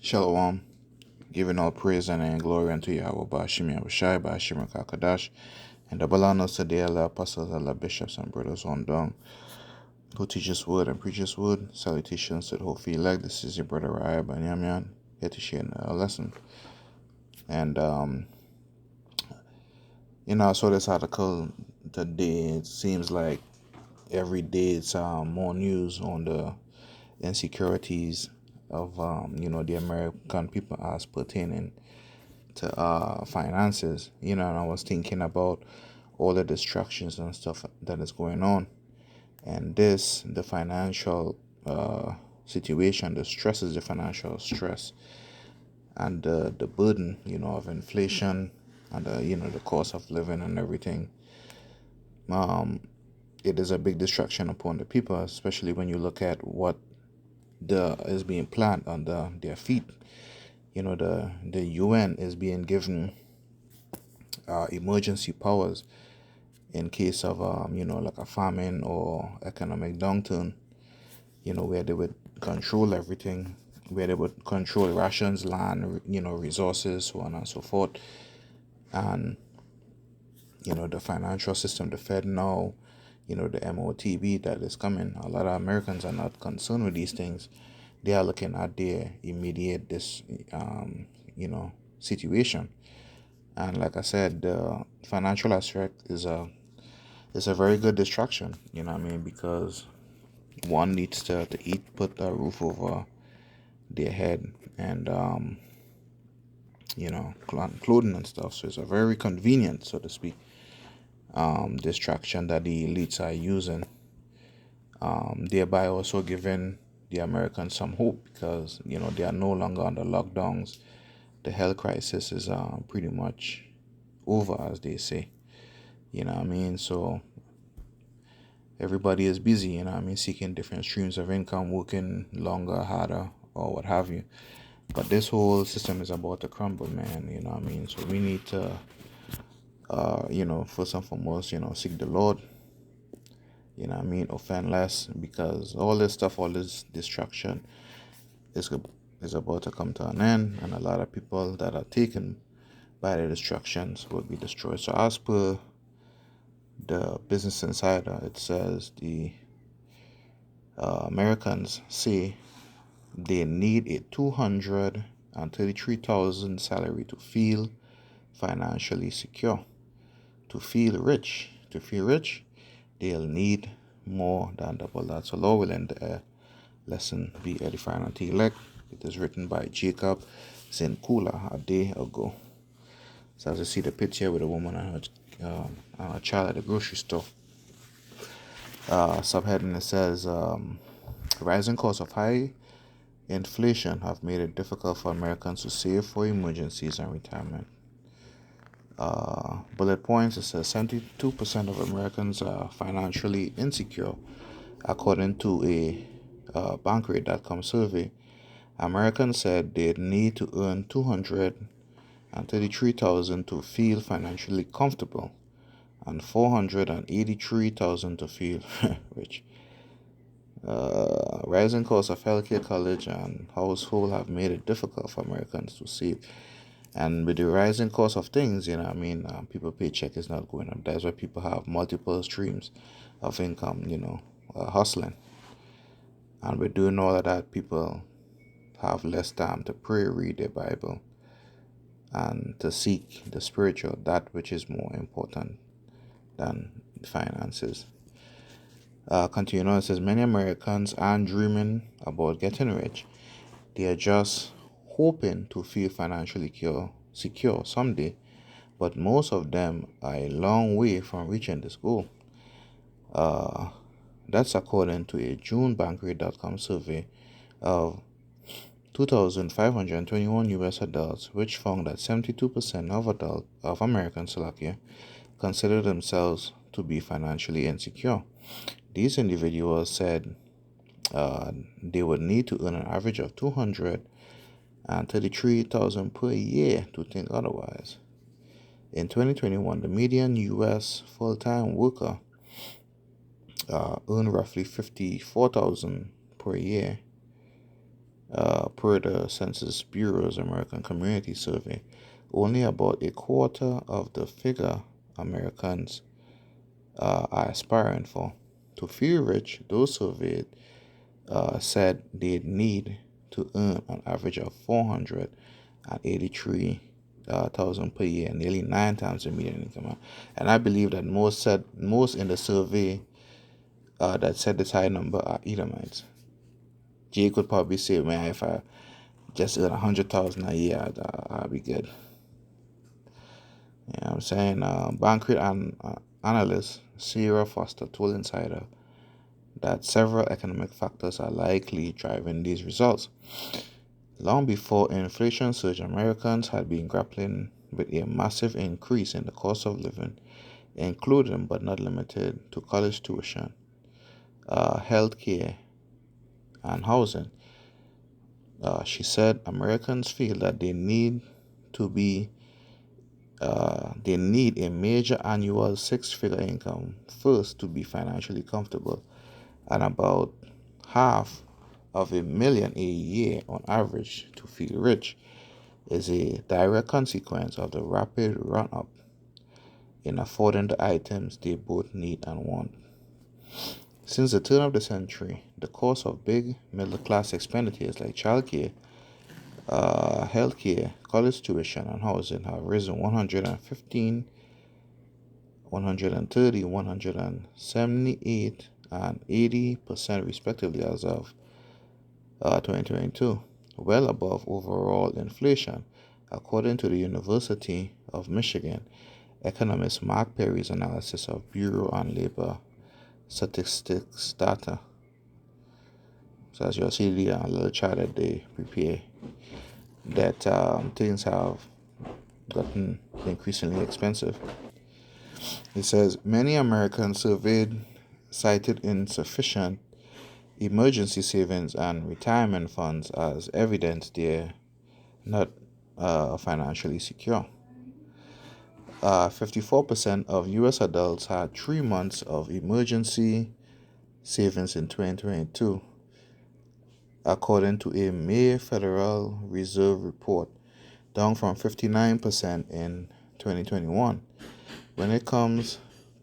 Shalom, giving all praise and glory unto Yahweh Bashim Yahushai Bashim Kakadash, and the Balanos today, Allah apostles, Allah bishops and brothers on down, who teaches word and preaches word. Salutations to the whole field elect. This is your brother Raya Banyamian, here to share a lesson. And I saw this article today. It seems like every day it's more news on the insecurities of the American people as pertaining to finances, and I was thinking about all the distractions and stuff that is going on, and the financial situation, the stress is the financial stress, and the burden, of inflation, and the cost of living and everything. It is a big distraction upon the people, especially when you look at what is being planned under their feet. The UN is being given emergency powers in case of like a famine or economic downturn, where they would control everything, where they would control rations, land, resources, so on and so forth. And the financial system, the Fed now, the MOTB that is coming. A lot of Americans are not concerned with these things. They are looking at their immediate situation. And like I said, the financial aspect is a very good distraction, because one needs to eat, put a roof over their head, and clothing and stuff. So it's a very convenient, so to speak, distraction that the elites are using, thereby also giving the Americans some hope, because they are no longer under lockdowns. The health crisis is pretty much over, as they say. So everybody is busy, seeking different streams of income, working longer, harder, or what have you. But this whole system is about to crumble, man. So we need to first and foremost, seek the Lord, offend less, because all this stuff, all this distraction is about to come to an end, and a lot of people that are taken by the distractions will be destroyed. So as per the Business Insider, it says the Americans say they need a $233,000 salary to feel financially secure. To feel rich, they'll need more than double that. So Lord willing, the lesson be edifying unto elect. It is written by Jacob Zinkula a day ago. So as you see the picture with a woman and her child at the grocery store. Subheading, it says, rising costs of high inflation have made it difficult for Americans to save for emergencies and retirement. Bullet points, it says 72% of Americans are financially insecure, according to a Bankrate.com survey. Americans said they'd need to earn $233,000 to feel financially comfortable, and $483,000 to feel rich. Rising costs of healthcare, college, and household have made it difficult for Americans to save. And with the rising cost of things, people paycheck is not going up. That's why people have multiple streams of income, hustling. And with doing all of that, people have less time to pray, read their Bible, and to seek the spiritual, that which is more important than finances. Continuing on, it says many Americans aren't dreaming about getting rich. They are just hoping to feel financially secure someday, but most of them are a long way from reaching this goal. That's according to a June Bankrate.com survey of 2,521 U.S. adults, which found that 72% of Americans consider themselves to be financially insecure. These individuals said they would need to earn an average of $233,000 per year to think otherwise. In 2021, the median U.S. full-time worker earned roughly $54,000 per year, Per the Census Bureau's American Community Survey, only about a quarter of the figure Americans are aspiring for. To feel rich, those surveyed said they'd need to earn an average of 483,000 per year, nearly 9 times the median income. And I believe that most in the survey that said this high number are Edomites. Jay could probably say, man, if I just earn 100,000 a year, I'd be good. You know what I'm saying? Bankrate analyst Sarah Foster told Insider that several economic factors are likely driving these results. Long before inflation surged, Americans had been grappling with a massive increase in the cost of living, including but not limited to college tuition, healthcare, and housing. She said Americans feel that to be they need a major annual six-figure income first to be financially comfortable, and about half of $1 million a year on average to feel rich is a direct consequence of the rapid run-up in affording the items they both need and want. Since the turn of the century, the cost of big middle-class expenditures like childcare, healthcare, college tuition, and housing have risen 115, 130, 178, and 80% respectively as of 2022, well above overall inflation, according to the University of Michigan economist Mark Perry's analysis of Bureau and Labor Statistics data. So as you'll see the little chart that they prepare, that things have gotten increasingly expensive. It says many Americans surveyed cited insufficient emergency savings and retirement funds as evidence they're not financially secure. 54% of U.S. adults had 3 months of emergency savings in 2022, according to a May Federal Reserve report, down from 59% in 2021. When it comes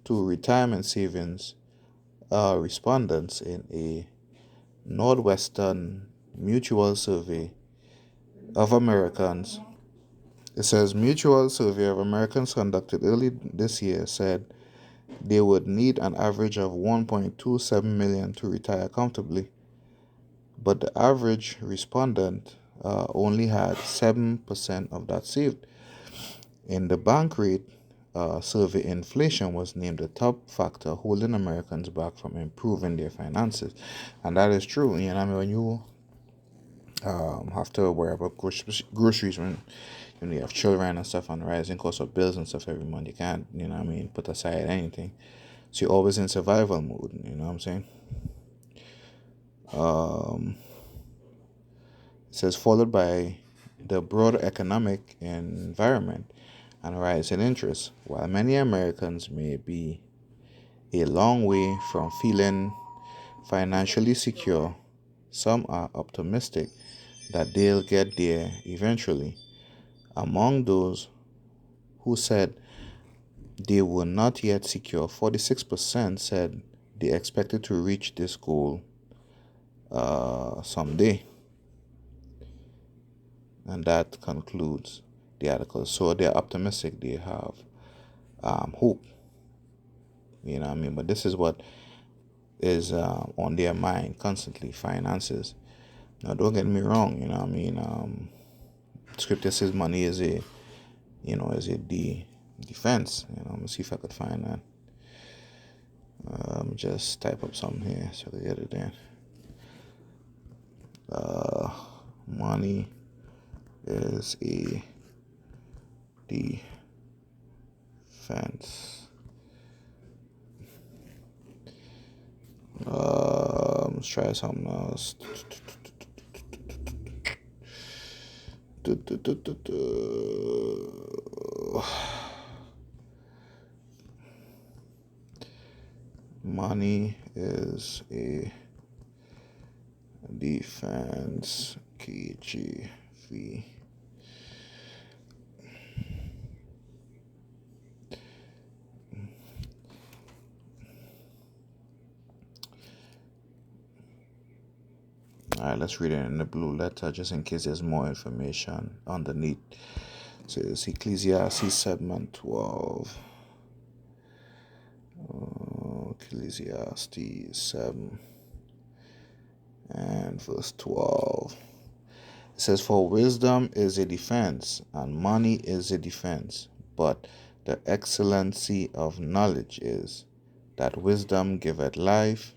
to retirement savings, respondents in a Northwestern Mutual Survey of Americans, it says Mutual Survey of Americans conducted early this year said they would need an average of 1.27 million to retire comfortably, but the average respondent only had 7% of that saved. In the Bankrate survey, inflation was named the top factor holding Americans back from improving their finances, and that is true. You know, I mean, when you have to worry about groceries when you have children and stuff, and rising cost of bills and stuff every month, you can't, you know, what I mean, put aside anything. So you're always in survival mode. You know what I'm saying? It says followed by the broader economic environment and rise in interest. While many Americans may be a long way from feeling financially secure, some are optimistic that they'll get there eventually. Among those who said they were not yet secure, 46% said they expected to reach this goal someday. And that concludes the article. So they're optimistic, they have hope. You know what I mean? But this is what is on their mind constantly: finances. Now, don't get me wrong. You know what I mean? Scripture says money is a defense. You know, let me see if I could find that. Just type up something here so I can get it there. Money is a defense. Let's try something else. Money is a defense KJV. All right, let's read it in the blue letter just in case there's more information underneath. It says Ecclesiastes 7:12. Ecclesiastes 7 and verse 12. It says, "For wisdom is a defense, and money is a defense. But the excellency of knowledge is that wisdom giveth life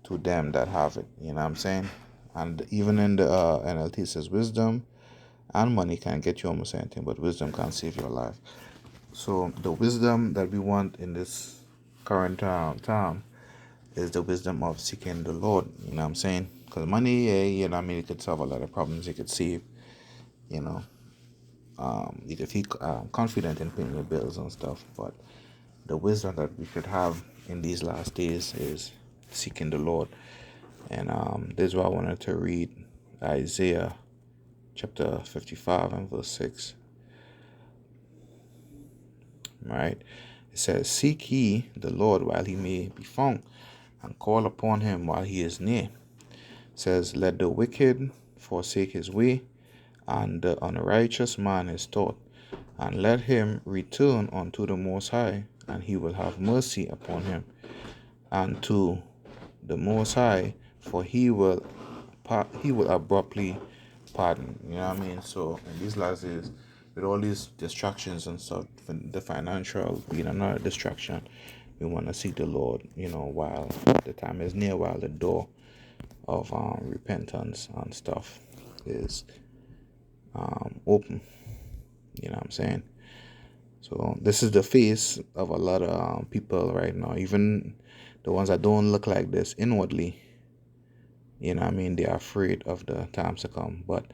to them that have it." You know what I'm saying? And even in the NLT it says wisdom and money can get you almost anything, but wisdom can save your life. So the wisdom that we want in this current time is the wisdom of seeking the Lord. You know what I'm saying? Because money, you know, I mean, it could solve a lot of problems. It could save. You know, you could feel confident in paying your bills and stuff. But the wisdom that we should have in these last days is seeking the Lord. And this is why I wanted to read Isaiah chapter 55 and verse 6. Right? It says, "Seek ye the Lord while he may be found, and call upon him while he is near." It says, "Let the wicked forsake his way, and the unrighteous man his thought, and let him return unto the Most High, and he will have mercy upon him, and to the Most High, for he will abruptly pardon." You know what I mean? So in these last days, with all these distractions and stuff, the financial being another distraction, we want to seek the Lord, you know, while the time is near, while the door of repentance and stuff is open. You know what I'm saying? So this is the face of a lot of people right now, even the ones that don't look like this inwardly. You know what I mean? They are afraid of the times to come. But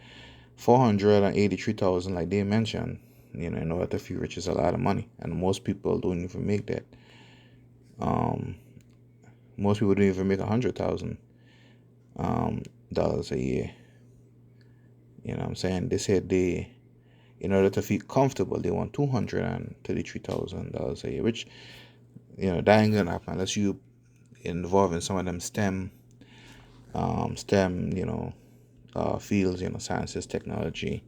483,000, like they mentioned, you know, in order to feel rich is a lot of money. And most people don't even make that. Most people don't even make $100,000 dollars a year. You know what I'm saying? They said in order to feel comfortable, they want $233,000 a year, which, you know, that ain't gonna happen unless you involve in some of them STEM, you know, fields, you know, sciences, technology,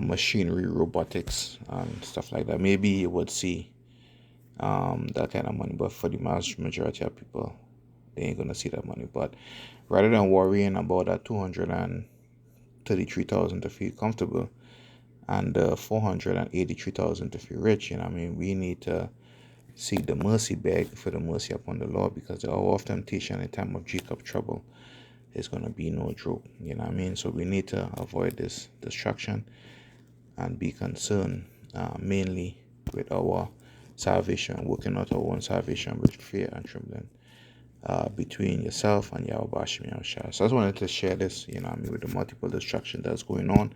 machinery, robotics, and stuff like that. Maybe you would see that kind of money, but for the majority of people, they ain't gonna see that money. But rather than worrying about that 233,000 to feel comfortable and 483,000 to feel rich, you know, I mean, we need to seek the mercy, beg for the mercy upon the Lord, because the hour of temptation in time of Jacob trouble is going to be no joke. You know what I mean? So we need to avoid this distraction and be concerned mainly with our salvation, working out our own salvation with fear and trembling between yourself and Yahweh Bashim Yahushua. So I just wanted to share this, you know what I mean, with the multiple distraction that's going on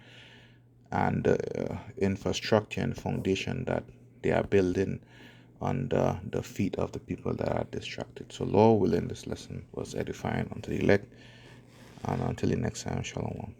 and the infrastructure and foundation that they are building under the feet of the people that are distracted. So Lord willing, this lesson was edifying unto the elect, and until the next time, shalom.